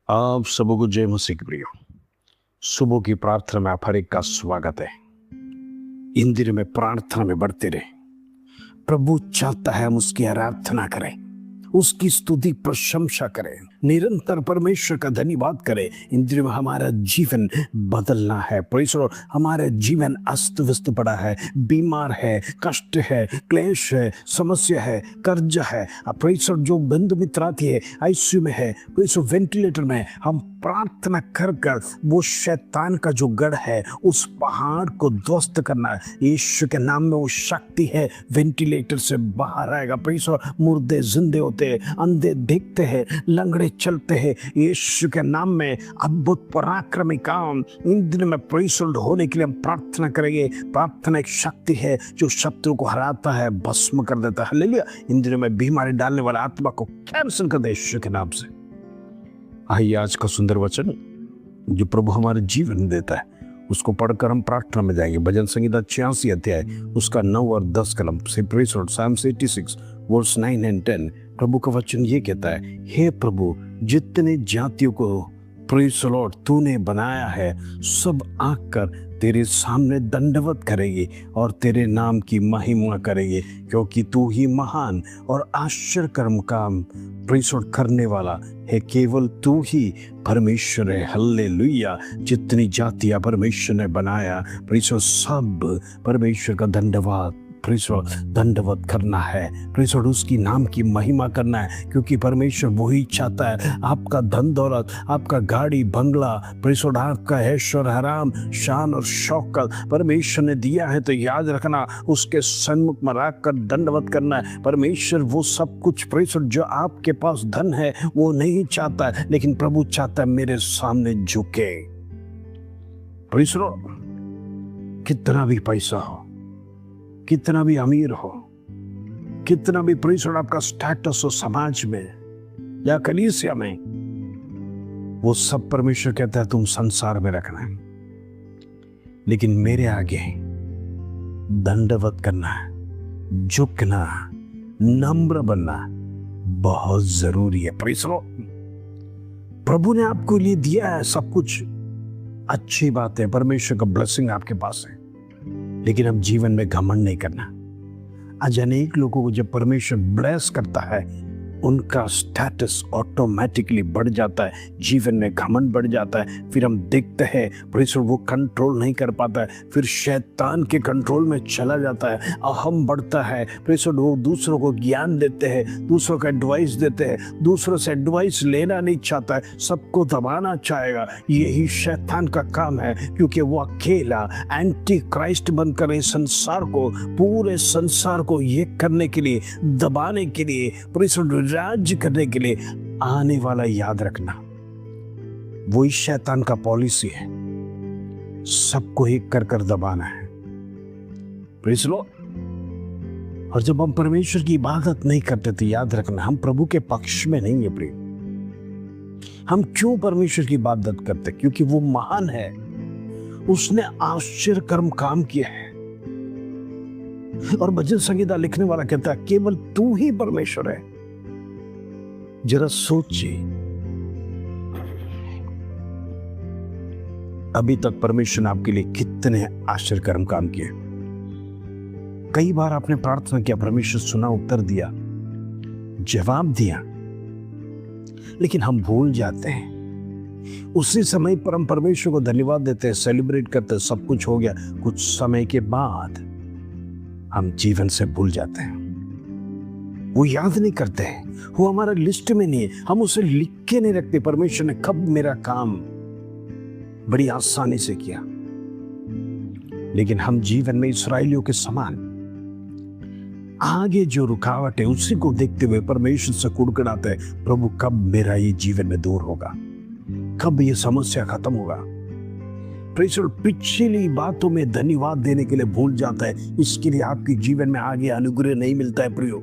आप सबको जय मसीह की प्रियो। सुबह की प्रार्थना में आप हर एक का स्वागत है। इन दिनों में प्रार्थना में बढ़ते रहे। प्रभु चाहता है हम उसकी आराधना करें, उसकी स्तुति प्रशंसा करें, निरंतर परमेश्वर का धन्यवाद करें। इन दिनों में हमारा जीवन बदलना है। परमेश्वर, हमारा जीवन अस्त व्यस्त पड़ा है, बीमार है, कष्ट है, क्लेश है, समस्या है, कर्ज है। परमेश्वर, जो बंधु मित्राती है आईसीयू में है, परमेश्वर वेंटिलेटर में, हम प्रार्थना कर कर वो शैतान का जो गढ़ है उस पहाड़ को ध्वस्त करना है। यीशु के नाम में वो शक्ति है, वेंटिलेटर से बाहर आएगा। परमेश्वर, मुर्दे जिंदे होते हैं, अंधे देखते हैं, लंगड़े चलते हैं। यीशु के नाम में अद्भुत पराक्रमी काम इन दिनों में परमेश्वर होने के लिए हम प्रार्थना करेंगे। प्रार्थना एक शक्ति है जो शत्रु को हराता है, भस्म कर देता है। हालेलुया। इन दिनों में बीमारी डालने वाला आत्मा को कैंसल कर दे यीशु के नाम से। आइए आज का सुंदर वचन जो प्रभु हमारे जीवन में देता है उसको पढ़कर हम प्रार्थना में जाएंगे। भजन संहिता 86 अध्याय उसका 9 और 10 कलम से Psalms 86 वर्स 9 and 10। प्रभु का वचन ये कहता है, हे प्रभु, जितने जातियों को प्रेज़ द लॉर्ड तूने बनाया है सब आकर तेरे सामने दंडवत करेंगे और तेरे नाम की महिमा करेंगे, क्योंकि तू ही महान और आश्चर्य कर्म काम प्रेज़ करने वाला है। केवल तू ही परमेश्वर है। हल्लेलुया। जितनी जातियां परमेश्वर ने बनाया, प्रेज़ सब परमेश्वर का दंडवत करना है। प्रेज़ उसकी नाम की महिमा करना है, क्योंकि परमेश्वर वही चाहता है। आपका धन दौलत, आपका गाड़ी बंगला, प्रेज़ आपका ऐश्वर्य आराम शान और शौकत परमेश्वर ने दिया है, तो याद रखना उसके सन्मुख में रखकर दंडवत करना है। परमेश्वर वो सब कुछ प्रेज़ जो आपके पास धन है वो नहीं चाहता है, लेकिन प्रभु चाहता है मेरे सामने झुके। प्रेज़ कितना भी पैसा हो, कितना भी अमीर हो, कितना भी प्रेज़ आपका स्टेटस हो समाज में या कलीसिया में, वो सब परमेश्वर कहता है तुम संसार में रखना है, लेकिन मेरे आगे दंडवत करना है, झुकना, नम्र बनना बहुत जरूरी है। प्रेज़ प्रभु ने आपको लिए दिया है सब कुछ, अच्छी बात है, परमेश्वर का ब्लेसिंग आपके पास है, लेकिन अब जीवन में घमंड नहीं करना। आज अनेक लोगों को जब परमेश्वर ब्लेस करता है उनका स्टेटस ऑटोमेटिकली बढ़ जाता है, जीवन में घमंड बढ़ जाता है। फिर हम देखते हैं परमेश्वर वो कंट्रोल नहीं कर पाता है, फिर शैतान के कंट्रोल में चला जाता है, अहम बढ़ता है। परमेश्वर वो दूसरों को ज्ञान देते हैं, दूसरों को एडवाइस देते हैं, दूसरों से एडवाइस लेना नहीं चाहता है, सबको दबाना चाहेगा। यही शैतान का काम है, क्योंकि वो अकेला एंटी क्राइस्ट बनकर इस संसार को, पूरे संसार को ये करने के लिए, दबाने के लिए, परमेश्वर राज्य करने के लिए आने वाला। याद रखना वही शैतान का पॉलिसी है, सबको एक कर दबाना है। प्रेज़ लो। और जब हम परमेश्वर की इबादत नहीं करते तो याद रखना हम प्रभु के पक्ष में नहीं है। प्रिय, हम क्यों परमेश्वर की इबादत करते? क्योंकि वो महान है, उसने आश्चर्य कर्म काम किया है। और भजन संहिता लिखने वाला कहता है केवल तू ही परमेश्वर है। जरा सोचिए, अभी तक परमेश्वर ने आपके लिए कितने आश्चर्य कर्म काम किए। कई बार आपने प्रार्थना किया, परमेश्वर सुना, उत्तर दिया, जवाब दिया, लेकिन हम भूल जाते हैं। उसी समय पर हम परमेश्वर को धन्यवाद देते हैं, सेलिब्रेट करते हैं, सब कुछ हो गया। कुछ समय के बाद हम जीवन से भूल जाते हैं, वो याद नहीं करते हैं, वो हमारा लिस्ट में नहीं है, हम उसे लिख के नहीं रखते। परमेश्वर ने कब मेरा काम बड़ी आसानी से किया, लेकिन हम जीवन में इस्राएलियों के समान आगे जो रुकावट है उसी को देखते हुए परमेश्वर से कुड़कुड़ाते हैं, प्रभु कब मेरा ये जीवन में दूर होगा, कब ये समस्या खत्म होगा। पिछली बातों में धन्यवाद देने के लिए भूल जाता है, इसके लिए आपके जीवन में आगे अनुग्रह नहीं मिलता है। प्रियो,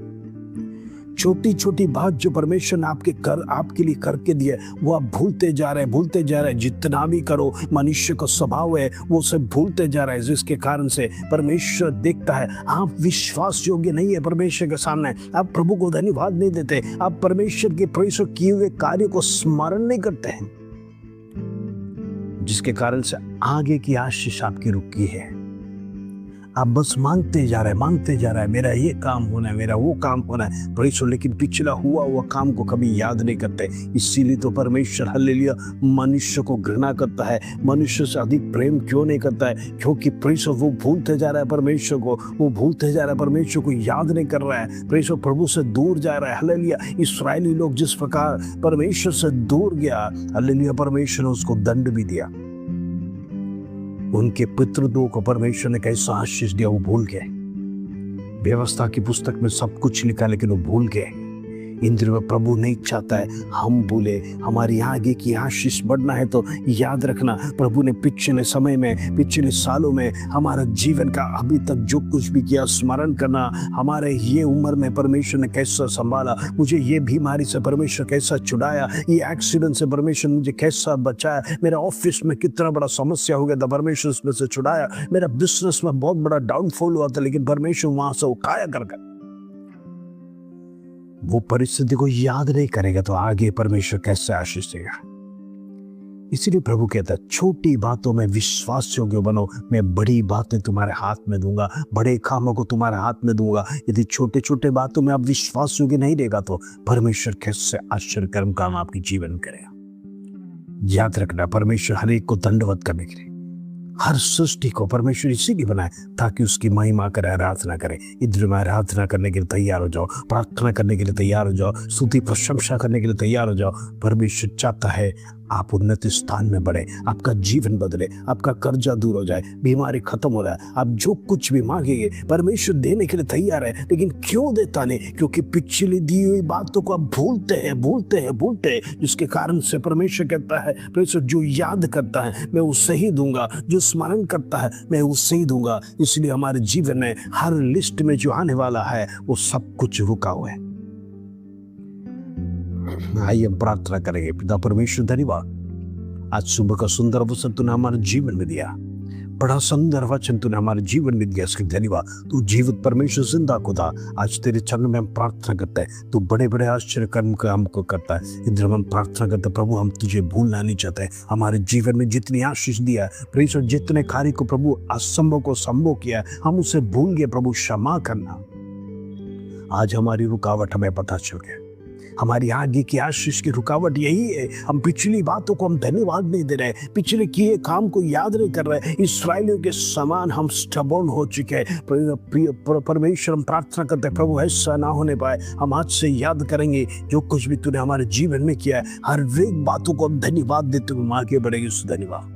छोटी छोटी बात जो परमेश्वर ने आपके लिए करके दिया वो आप भूलते जा रहे हैं। जितना भी करो, मनुष्य का स्वभाव है वो सब भूलते जा रहा है, जिसके कारण से परमेश्वर देखता है आप विश्वास योग्य नहीं है परमेश्वर के सामने। आप प्रभु को धन्यवाद नहीं देते, आप परमेश्वर के परमेश्वर किए हुए कार्य को स्मरण नहीं करते हैं, जिसके कारण से आगे की आशीष आपकी रुकी है। आप बस मांगते जा रहे हैं, मेरा ये काम होना है, मेरा वो काम होना है परमेश्वर, लेकिन पिछला हुआ काम को कभी याद नहीं करते। इसीलिए तो परमेश्वर हालेलुया मनुष्य को घृणा करता है, मनुष्य से अधिक प्रेम क्यों नहीं करता है? क्योंकि परमेश्वर वो भूलते जा रहा है परमेश्वर को, वो भूलते जा रहा है परमेश्वर को, याद नहीं कर रहा है। परमेश्वर प्रभु से दूर जा रहा है। हालेलुया इस्राएली लोग जिस प्रकार परमेश्वर से दूर गया, हालेलुया परमेश्वर ने उसको दंड भी दिया। उनके पितृदों को परमेश्वर ने कैसा आशीष दिया वो भूल गए। व्यवस्था की पुस्तक में सब कुछ लिखा लेकिन वो भूल गए। इंद्र में प्रभु नहीं चाहता है हम भूले। हमारी आगे की आशीष बढ़ना है तो याद रखना प्रभु ने पिछले समय में, पिछले सालों में हमारा जीवन का अभी तक जो कुछ भी किया स्मरण करना। हमारे ये उम्र में परमेश्वर ने कैसा संभाला, मुझे ये बीमारी से परमेश्वर कैसा छुड़ाया, ये एक्सीडेंट से परमेश्वर मुझे कैसा बचाया, मेरा ऑफिस में कितना बड़ा समस्या हो गया था परमेश्वर उसमें से छुड़ाया, मेरा बिजनेस में बहुत बड़ा डाउनफॉल हुआ था लेकिन परमेश्वर वहां से उठाया करके। वो परिस्थिति को याद नहीं करेगा तो आगे परमेश्वर कैसे आशीष देगा? इसीलिए प्रभु कहता है छोटी बातों में विश्वास योग्य बनो, मैं बड़ी बातें तुम्हारे हाथ में दूंगा, बड़े कामों को तुम्हारे हाथ में दूंगा। यदि छोटे छोटे बातों में आप विश्वास योग्य नहीं रहेगा तो परमेश्वर कैसे आश्चर्य कर्म काम आपके जीवन में करेगा? याद रखना परमेश्वर हर एक को दंडवत करने के लिए, हर सृष्टि को परमेश्वर इसीलिए बनाए ताकि उसकी महिमा करे, आराधना करे। इधर में आराधना करने के लिए तैयार हो जाओ, प्रार्थना करने के लिए तैयार हो जाओ, स्तुति प्रशंसा करने के लिए तैयार हो जाओ। परमेश्वर चाहता है आप उन्नति स्थान में बढ़े, आपका जीवन बदले, आपका कर्जा दूर हो जाए, बीमारी खत्म हो जाए। आप जो कुछ भी मांगेंगे परमेश्वर देने के लिए तैयार है, लेकिन क्यों देता नहीं? क्योंकि पिछली दी हुई बातों को आप भूलते हैं, जिसके कारण से परमेश्वर कहता है, परमेश्वर जो याद करता है मैं उससे ही दूंगा, जो स्मरण करता है मैं उससे ही दूंगा। इसलिए हमारे जीवन में हर लिस्ट में जो आने वाला है वो सब कुछ रुका हुआ है। आइए हम प्रार्थना करेंगे। पिता परमेश्वर धन्यवाद, आज सुबह का सुंदर अवसर तूने हमारे जीवन में दिया, बड़ा सुंदर वचन तूने हमारे जीवन में दिया, इसके धन्यवाद। तू जीवित परमेश्वर जिंदा खुदा, आज तेरे चरण में हम प्रार्थना करते हैं, तू बड़े बड़े आश्चर्य कर्म का हमको करता है। इधर हम प्रार्थना करते हैं प्रभु, हम तुझे भूलना नहीं चाहते। हमारे जीवन में जितनी आशीष दिया है परमेश्वर, जितने कार्य को प्रभु असंभव को संभव किया है हम उसे भूल गए, प्रभु क्षमा करना। आज हमारी रुकावट हमें पता चल गया, हमारी आगे की आशीष की रुकावट यही है। हम पिछली बातों को हम धन्यवाद नहीं दे रहे, पिछले किए काम को याद नहीं कर रहे। इस्राएलियों के समान हम स्टबर्न हो चुके हैं। परमेश्वर हम प्रार्थना करते हैं प्रभु ऐसा ना होने पाए। हम आज से याद करेंगे जो कुछ भी तूने हमारे जीवन में किया है, हर एक बातों को हम धन्यवाद देते हुए आगे बढ़ेंगे। उस धन्यवाद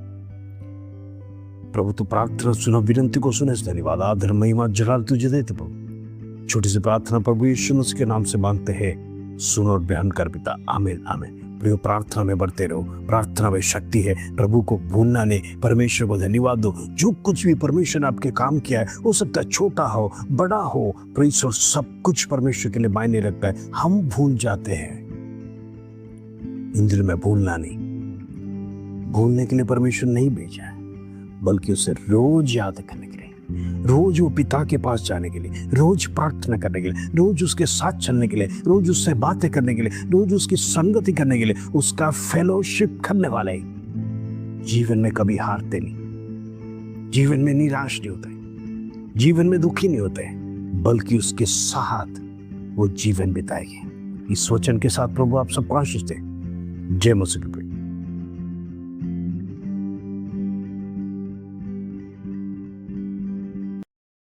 प्रभु, तू प्रार्थना सुना, विनती को सुने, धन्यवाद, आदर महिमा जलाल तुझे देते प्रभु। छोटी सी प्रार्थना प्रभु यीशु मसीह के नाम से मांगते हैं, सुनो और बयान कर पिता, आमीन आमीन। प्रिय प्रार्थना में बढ़ते रहो, प्रार्थना में शक्ति है, प्रभु को भूलना नहीं। परमेश्वर को धन्यवाद दो, जो कुछ भी परमेश्वर ने आपके काम किया है हो सकता है छोटा हो बड़ा हो, परमेश्वर सब कुछ परमेश्वर के लिए मायने रखता है। हम भूल जाते हैं, इंद्र में भूलना नहीं। भूलने के लिए परमेश्वर नहीं भेजा है, बल्कि उसे रोज याद करने के लिए, रोज वो पिता के पास जाने के लिए, रोज प्रार्थना करने के लिए, रोज उसके साथ चलने के लिए, रोज उससे बातें करने के लिए, रोज उसकी संगति करने के लिए, उसका फेलोशिप करने वाले जीवन में कभी हारते नहीं, जीवन में निराश नहीं होते, जीवन में दुखी नहीं होते, बल्कि उसके साथ वो जीवन बिताएंगे। इस वचन के साथ प्रभु आप सबको आशीष दे। जय मसीह।